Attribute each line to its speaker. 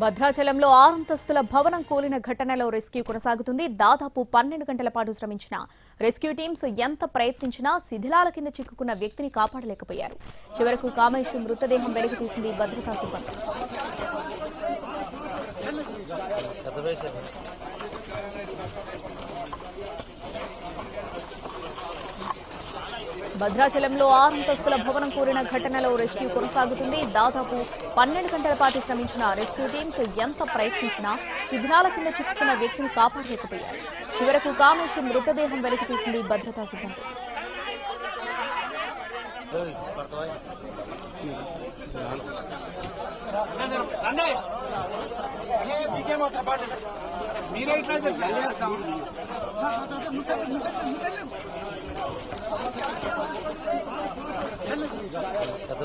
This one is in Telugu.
Speaker 1: భద్రాచలంలో 6 అంతస్తుల భవనం కూలిన ఘటనలో రెస్క్యూ కొనసాగుతుంది. దాదాపు 12 గంటల పాటు శ్రమించిన రెస్క్యూ టీమ్స్ ఎంత ప్రయత్నించినా శిథిలాల కింద చిక్కుకున్న వ్యక్తిని కాపాడలేకపోయారు. చివరకు కామేష్ మృతదేహం వెలికి తీసింది భద్రతా సిబ్బంది. భద్రాచలంలో 6 అంతస్తుల భవనం కూలిన ఘటనలో రెస్క్యూ కొనసాగుతుంది. దాదాపు 12 గంటల పాటు శ్రమించిన రెస్క్యూ టీమ్స్ ఎంత ప్రయత్నించినా శిథిలాల కింద చిక్కుకున్న వ్యక్తిని కాపాడలేకపోయారు. చివరకు కామేష్ మృతదేహం వెలికి తీసింది భద్రతా సిబ్బంది.
Speaker 2: పెద్ద